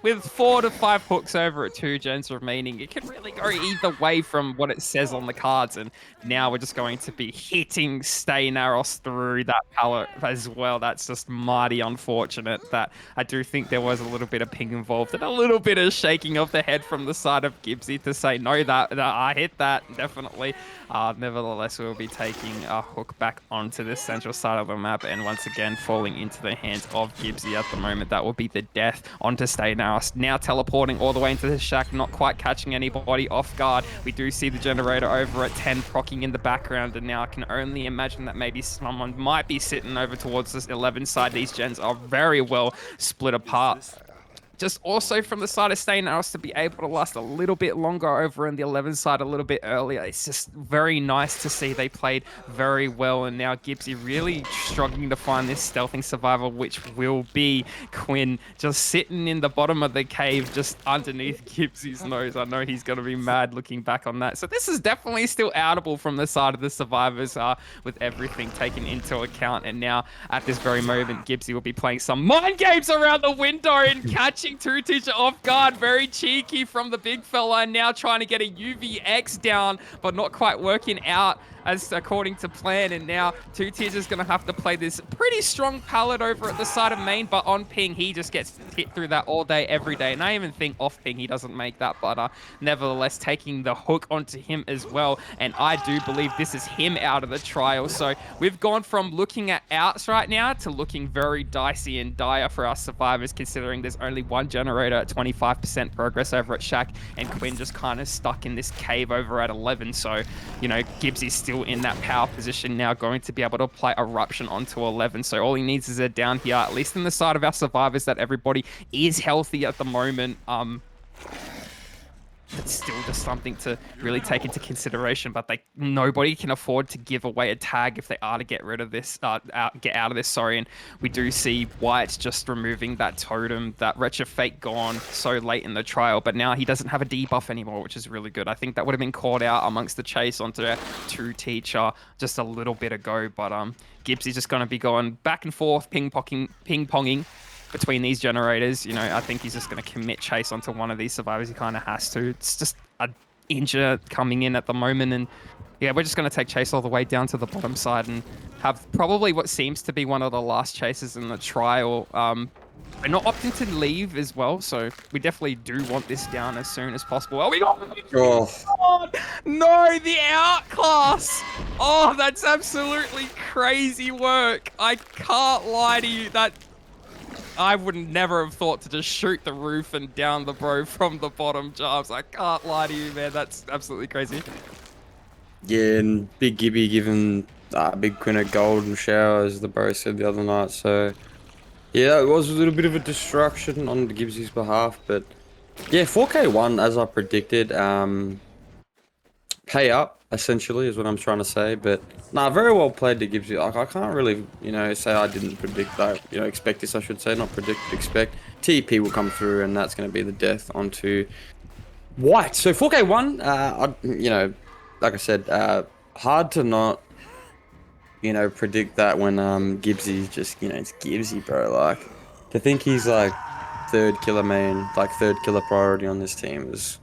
with 4 to 5 hooks over at 2 gens remaining, it can really go either way from what it says on the cards, and now we're just going to be hitting Stay Naros through that pallet as well. That's just mighty unfortunate. That I do think there was a little bit of ping involved and a little bit of shaking of the head from the side of Gibbsy to say, no, that I hit that, definitely. Nevertheless, we'll be taking a hook back onto the central side of the map, and once again falling into the hands of Gibbsy at the moment. That will be the death onto Stay Naros. Now teleporting all the way into the shack, not quite catching anybody off guard. We do see the generator over at 10 procking in the background, and now I can only imagine that maybe someone might be sitting over towards this 11 side. These gens are very well split apart. just also from the side of staying else to be able to last a little bit longer over in the 11 side a little bit earlier. It's just very nice to see they played very well. And now Gibbsy really struggling to find this stealthing survivor, which will be Quinn, just sitting in the bottom of the cave just underneath Gibbsy's nose. I know he's going to be mad looking back on that. So this is definitely still outable from the side of the survivors with everything taken into account. And now at this very moment, Gibbsy will be playing some mind games around the window and catching Two Teacher off guard. Very cheeky from the big fella, and now trying to get a UVX down, but not quite working out as according to plan. And now Two Tears is going to have to play this pretty strong pallet over at the side of main, but on ping, he just gets hit through that all day, every day. And I even think off ping, he doesn't make that, but nevertheless, taking the hook onto him as well. And I do believe this is him out of the trial. So we've gone from looking at outs right now to looking very dicey and dire for our survivors, considering there's only one generator at 25% progress over at Shaq, and Quinn just kind of stuck in this cave over at 11. So, you know, Gibbsy's still in that power position now, going to be able to apply Eruption onto 11. So all he needs is a down here, at least in the side of our survivors, that everybody is healthy at the moment. It's still just something to really take into consideration, but nobody can afford to give away a tag if they are to get rid of this, get out of this, sorry. And we do see White just removing that totem, that Wretched Fate gone so late in the trial, but now he doesn't have a debuff anymore, which is really good. I think that would have been called out amongst the chase onto our Two Teacher just a little bit ago, but Gibbsy's just going to be going back and forth, ping-ponging between these generators. You know, I think he's just going to commit chase onto one of these survivors. He kind of has to. It's just a injure coming in at the moment. And yeah, we're just going to take chase all the way down to the bottom side and have probably what seems to be one of the last chases in the trial. We're not opting to leave as well, so we definitely do want this down as soon as possible. Oh, we got... Oh, no, the outclass! Oh, that's absolutely crazy work. I can't lie to you. That... I would never have thought to just shoot the roof and down the bro from the bottom jobs. I can't lie to you, man. That's absolutely crazy. Yeah, and Big Gibby giving Big Quinn a golden shower, as the bro said the other night. So, yeah, it was a little bit of a distraction on Gibbsy's behalf. But, yeah, 4K1, as I predicted. Pay up, essentially, is what I'm trying to say. But, nah, very well played to Gibbsy. Like, I can't really, you know, say I didn't predict that. You know, expect this, I should say. Not predict, but expect. TP will come through, and that's going to be the death onto White. So, 4K1, you know, like I said, hard to not, you know, predict that when Gibbsy just, you know, it's Gibbsy, bro. Like, to think he's, like, third killer main, like, third killer priority on this team is...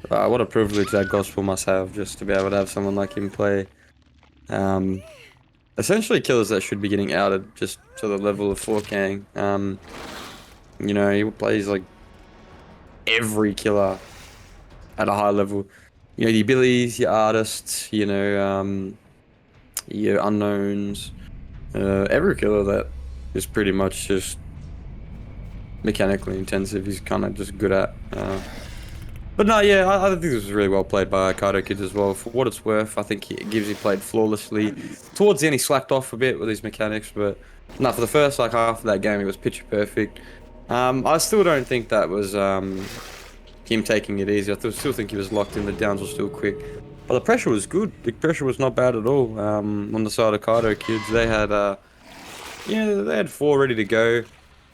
what a privilege that Gospel must have, just to be able to have someone like him play. Essentially killers that should be getting outed just to the level of 4K. You know, he plays like every killer at a high level. You know, your Billies, your artists, you know, your unknowns. Every killer that is pretty much just mechanically intensive, he's kind of just good at. But no, yeah, I think this was really well played by KaitOkids as well. For what it's worth, I think Gibbsy played flawlessly. Towards the end, he slacked off a bit with his mechanics, but no, for the first like half of that game, he was picture perfect. I still don't think that was him taking it easy. I still think he was locked in. The downs were still quick, but the pressure was good. The pressure was not bad at all. On the side of KaitOkids, they had they had 4 ready to go.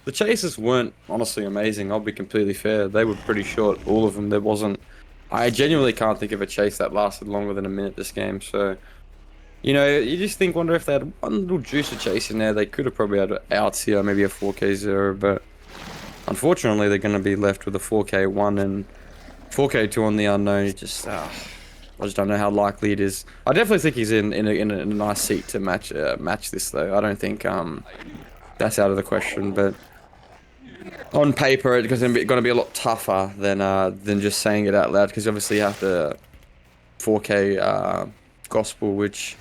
The chases weren't honestly amazing, I'll be completely fair. They were pretty short, all of them. There wasn't... I genuinely can't think of a chase that lasted longer than a minute this game, so... You know, you just wonder if they had one little juicer chase in there, they could have probably had outs here, maybe a 4K0, but... Unfortunately, they're going to be left with a 4K1 and 4K2 on the unknown. It just... I just don't know how likely it is. I definitely think he's in a nice seat to match this, though. I don't think that's out of the question, but... On paper, it's going to be a lot tougher than just saying it out loud, because obviously you have to 4K Gospel, which,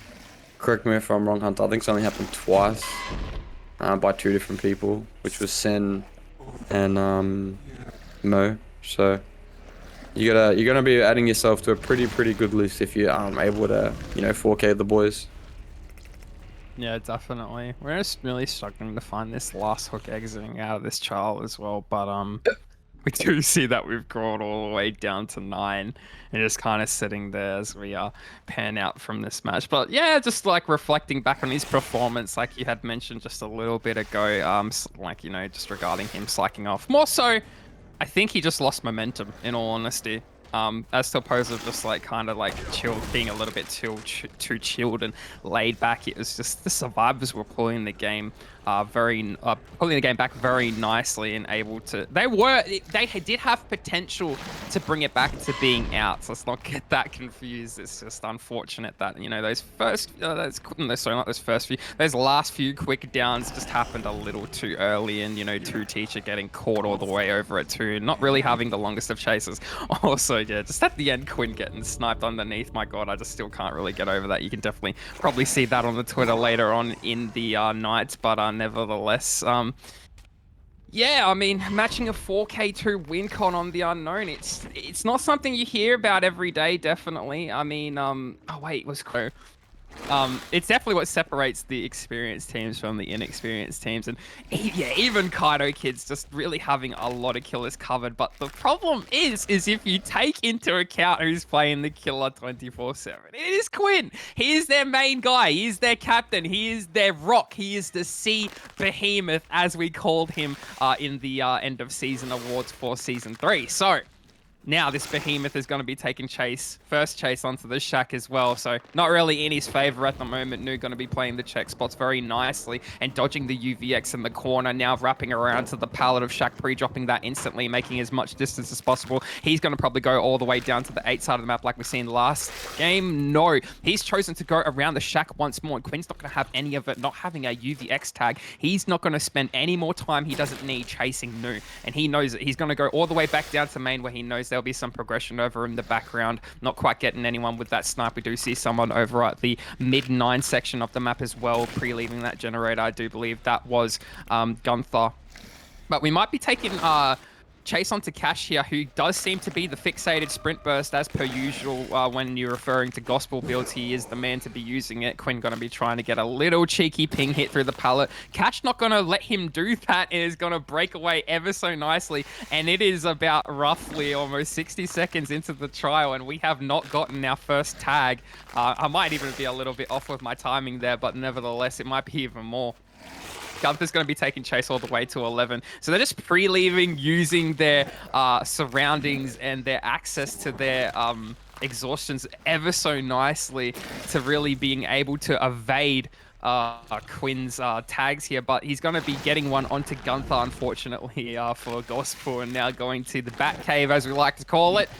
correct me if I'm wrong, Hunter, I think it's only happened twice by 2 different people, which was Sen and Mo. So you're gonna be adding yourself to a pretty good list if you're able to 4K the boys. Yeah, definitely. We're just really struggling to find this last hook exiting out of this trial as well. But We do see that we've crawled all the way down to 9 and just kind of sitting there as we pan out from this match. But yeah, just like reflecting back on his performance, like you had mentioned just a little bit ago, like, you know, just regarding him slacking off. More so, I think he just lost momentum, in all honesty. As opposed to just like kind of like chilled, being a little bit too chilled and laid back. It was just the survivors were pulling the game pulling the game back very nicely and able to. They did have potential to bring it back to being out. So let's not get that confused. It's just unfortunate that, you know, those last few quick downs just happened a little too early, and, you know, Two Teacher getting caught all the way over at 2, not really having the longest of chases. Also, yeah, just at the end, Quinn getting sniped underneath. My God, I just still can't really get over that. You can definitely probably see that on the Twitter later on in the night, but nevertheless, yeah, I mean, matching a 4K2 win con on the unknown, it's not something you hear about every day, definitely. I mean, oh wait, it was close. It's definitely what separates the experienced teams from the inexperienced teams, and yeah, even KaitOkids just really having a lot of killers covered. But the problem is if you take into account who's playing the killer 24/7, it is Quinn. He is their main guy. He is their captain. He is their rock. He is the sea behemoth, as we called him in the end of season awards for season 3. So now this behemoth is going to be taking first chase onto the Shack as well. So not really in his favor at the moment. Nu going to be playing the check spots very nicely and dodging the UVX in the corner. Now wrapping around to the pallet of Shack, pre-dropping that instantly, making as much distance as possible. He's going to probably go all the way down to the 8 side of the map like we've seen last game. No, he's chosen to go around the Shack once more, and Quinn's not going to have any of it. Not having a UVX tag, he's not going to spend any more time he doesn't need chasing Nu. And he knows it. He's going to go all the way back down to main, where he knows there'll be some progression over in the background. Not quite getting anyone with that snipe. We do see someone over at the mid-9 section of the map as well, pre-leaving that generator. I do believe that was Gunther. But we might be taking chase onto Cash here, who does seem to be the fixated sprint burst as per usual. When you're referring to gospel builds, he is the man to be using it. Quinn going to be trying to get a little cheeky ping hit through the pallet. Cash not going to let him do that, and is going to break away ever so nicely. And it is about roughly almost 60 seconds into the trial, and we have not gotten our first tag. I might even be a little bit off with my timing there, but nevertheless, it might be even more. Gunther's going to be taking chase all the way to 11. So they're just pre-leaving, using their surroundings and their access to their exhaustions ever so nicely to really being able to evade Quinn's tags here, but he's going to be getting one onto Gunther, unfortunately, for Gospel, and now going to the Bat Cave, as we like to call it.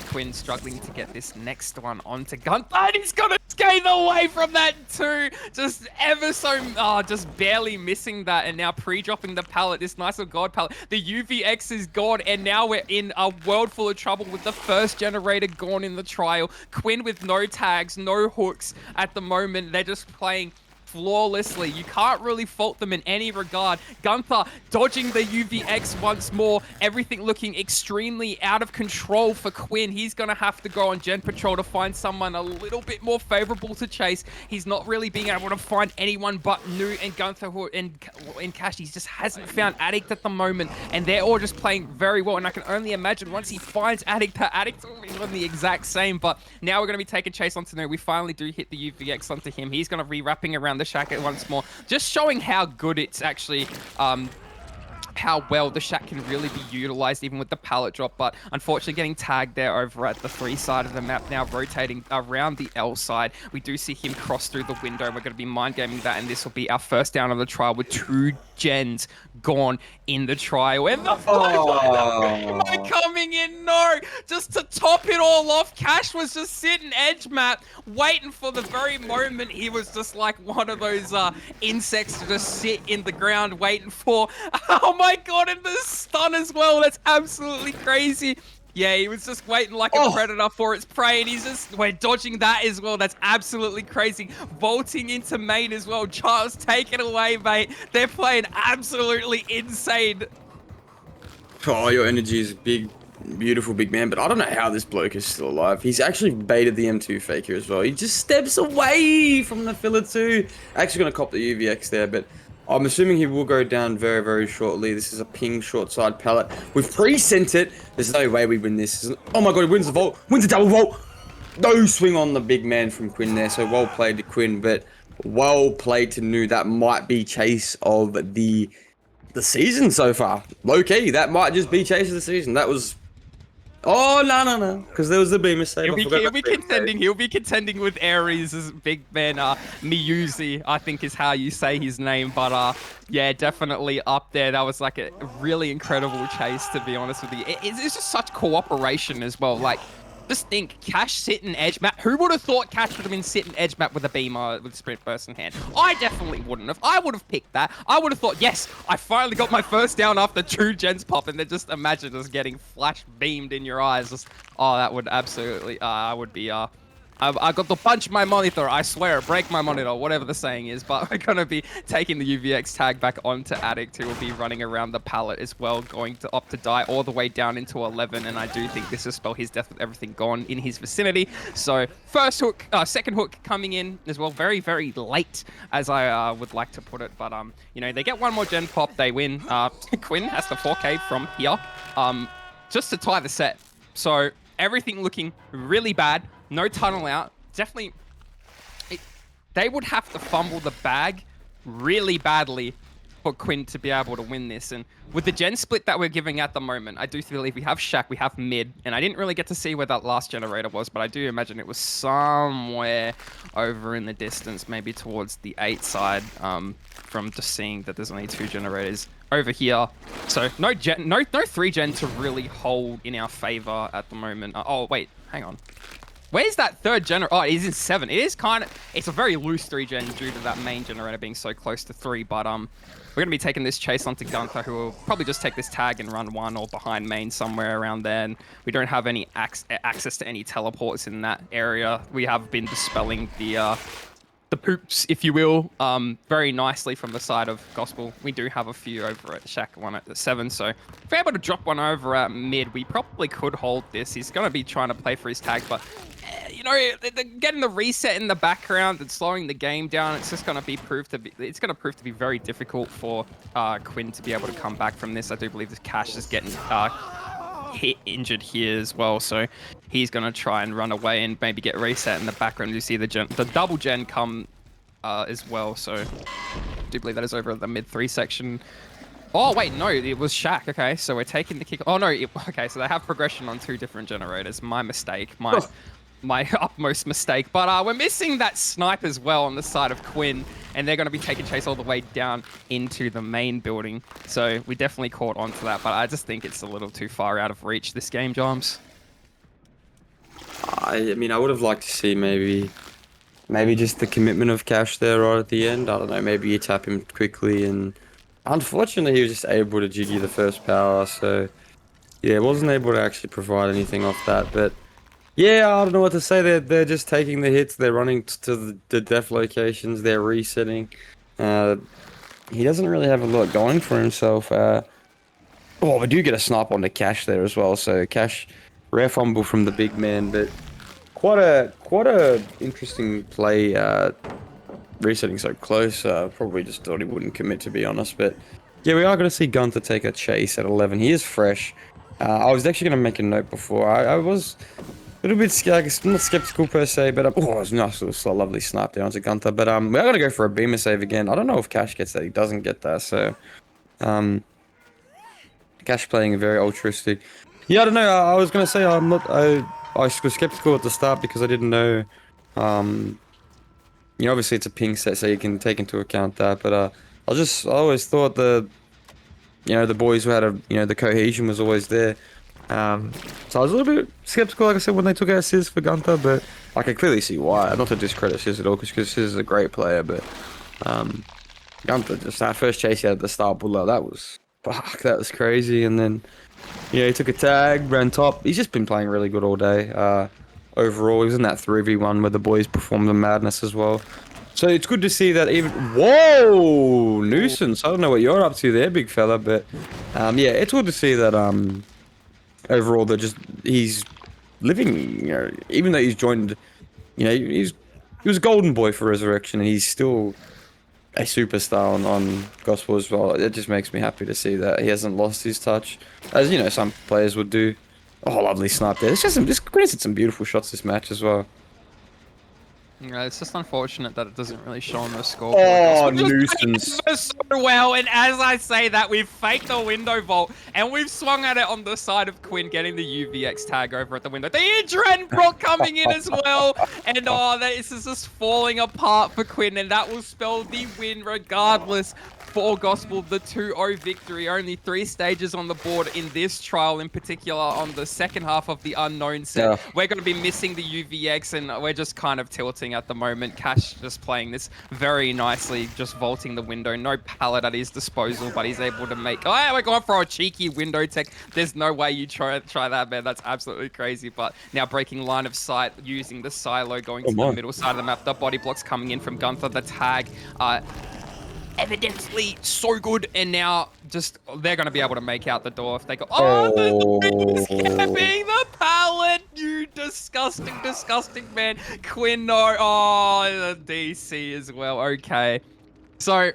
Quinn struggling to get this next one onto Gunther, and he's going to skate away from that too, just ever so, just barely missing that, and now pre-dropping the pallet, this nice little god pallet. The UVX is gone, and now we're in a world full of trouble with the first generator gone in the trial. Quinn with no tags, no hooks at the moment. They're just playing flawlessly. You can't really fault them in any regard. Gunther dodging the UVX once more. Everything looking extremely out of control for Quinn. He's going to have to go on Gen Patrol to find someone a little bit more favorable to chase. He's not really being able to find anyone but Nu and Gunther and Cash. He just hasn't found Addict at the moment, and they're all just playing very well. And I can only imagine once he finds Addict, that Addict's will be on the exact same. But now we're going to be taking chase onto Nu. We finally do hit the UVX onto him. He's going to be wrapping around the Shack once more, just showing how good it's actually how well the Shack can really be utilized even with the pallet drop. But unfortunately getting tagged there over at the 3 side of the map, now rotating around the L side. We do see him cross through the window, and we're going to be mind gaming that, and this will be our first down of the trial with 2 gens gone in the trial. And the coming in, no! Just to top it all off, Cash was just sitting edge map, waiting for the very moment he was just like one of those insects to just sit in the ground waiting for. Oh my God, and the stun as well. That's absolutely crazy. Yeah, he was just waiting like a predator for its prey, and we're dodging that as well. That's absolutely crazy. Vaulting into main as well. Charles, take it away, mate. They're playing absolutely insane. Oh, your energy is big, beautiful big man, but I don't know how this bloke is still alive. He's actually baited the M2 faker as well. He just steps away from the filler too. Actually gonna cop the UVX there, but I'm assuming he will go down very, very shortly. This is a ping short side pallet. We've pre-sent it. There's no way we win this. Oh my god, he wins the vault. Wins the double vault. No swing on the big man from Quinn there. So well played to Quinn, but well played to Nu. That might be chase of the season so far. Low key, that might just be chase of the season. That was... Oh, no. Because there was the beam save. He'll be contending with Ares' big man, Miyuzi, I think is how you say his name. But yeah, definitely up there. That was like a really incredible chase, to be honest with you. It's just such cooperation as well. Like, just think, Cash sitting edge map. Who would have thought Cash would have been sitting edge map with a beamer with sprint burst in hand? I definitely wouldn't have. I would have picked that. I would have thought, yes, I finally got my first down after 2 gens pop, and then just imagine us getting flash beamed in your eyes. Just, oh, that would absolutely, I would be, I got to punch my monitor, I swear, break my monitor, whatever the saying is, but we're going to be taking the UVX tag back onto Addict, who will be running around the pallet as well, going to opt to die all the way down into 11, and I do think this will spell his death with everything gone in his vicinity. So first hook, second hook coming in as well, very, very late, as I would like to put it, but you know, they get one more gen pop, they win. Quinn has the 4K from here, just to tie the set. So everything looking really bad. No tunnel out. Definitely, they would have to fumble the bag really badly for Quinn to be able to win this. And with the gen split that we're giving at the moment, I do believe we have Shaq, we have mid, and I didn't really get to see where that last generator was, but I do imagine it was somewhere over in the distance, maybe towards the 8 side, from just seeing that there's only 2 generators over here. So no 3 gen to really hold in our favor at the moment. Oh, wait, hang on. Where's that third generator? Oh, he's in 7. It is kind of... It's a very loose 3 gen due to that main generator being so close to 3. But we're going to be taking this chase onto Gunther, who will probably just take this tag and run 1 or behind main somewhere around there. And we don't have any access to any teleports in that area. We have been dispelling the poops, if you will, very nicely from the side of Gospel. We do have a few over at Shaq, 1 at the 7, so if we're able to drop 1 over at mid, we probably could hold this. He's going to be trying to play for his tag, but you know, getting the reset in the background and slowing the game down, it's just going to prove to be very difficult for Quinn to be able to come back from this. I do believe this Cash is getting injured here as well, so he's going to try and run away and maybe get reset in the background. You see the double gen come as well, so I do believe that is over at the mid 3 section. Oh wait, no, it was Shaq. Okay, so we're taking the kick. Oh no, okay, so they have progression on 2 different generators. My mistake, my utmost mistake. But we're missing that snipe as well on the side of Quinn, and they're going to be taking chase all the way down into the main building. So we definitely caught on to that, but I just think it's a little too far out of reach this game, Joms. I mean, I would have liked to see maybe just the commitment of Cash there right at the end. I don't know, maybe you tap him quickly, and unfortunately he was just able to jiggy the first power, so yeah, wasn't able to actually provide anything off that. But yeah, I don't know what to say. They're just taking the hits. They're running to the death locations. They're resetting. He doesn't really have a lot going for himself. Oh, we do get a snipe on the Cash there as well. So Cash, rare fumble from the big man, but quite a interesting play. Resetting so close. Probably just thought he wouldn't commit, to be honest. But yeah, we are going to see Gunther take a chase at 11. He is fresh. I was actually going to make a note before. I was a little bit not skeptical per se, but oh, it was nice. It was a lovely snipe down to Gunther. But we are going to go for a beamer save again. I don't know if Cash gets that. He doesn't get that. So Cash playing very altruistic. Yeah, I don't know. I was going to say I'm not. I was skeptical at the start because I didn't know. You know, obviously it's a ping set, so you can take into account that. But I always thought the boys who had the cohesion was always there. So I was a little bit skeptical, like I said, when they took out Sizz for Gunther, but I can clearly see why. Not to discredit Sizz at all, because Sizz is a great player, but Gunther, just that first chase he had at the start, below, that was crazy. And then, he took a tag, ran top. He's just been playing really good all day. Overall, he was in that 3v1 where the boys performed the madness as well. So it's good to see that even... Whoa! Nuisance. I don't know what you're up to there, big fella, but yeah, it's good to see that overall that he's living, even though he's joined, he was a golden boy for Resurrection, and he's still a superstar on Gospel as well. It just makes me happy to see that he hasn't lost his touch, as you know some players would do. Oh, lovely snipe there. It's just Queen's had some beautiful shots this match as well. Yeah, it's just unfortunate that it doesn't really show on the scoreboard. Oh, Gospel just nuisance. played so well, and as I say that, we've faked the window vault, and we've swung at it on the side of Quinn, getting the UVX tag over at the window. The Idren Brock coming in as well, and this is just falling apart for Quinn, and that will spell the win regardless. For Gospel, the 2-0 victory. Only 3 stages on the board in this trial, in particular on the second half of the unknown set. Yeah. We're going to be missing the UVX, and we're just kind of tilting at the moment. Cash just playing this very nicely, just vaulting the window. No pallet at his disposal, but he's able to make... Oh, we're going for a cheeky window tech. There's no way you try that, man. That's absolutely crazy. But now breaking line of sight, using the silo, going to the middle side of the map. The body blocks coming in from Gunther. The tag... evidently so good, and now just they're going to be able to make out the door if they go. Oh, the camping the pallet, you disgusting man. Quinn, no. Oh, the DC as well. Okay, so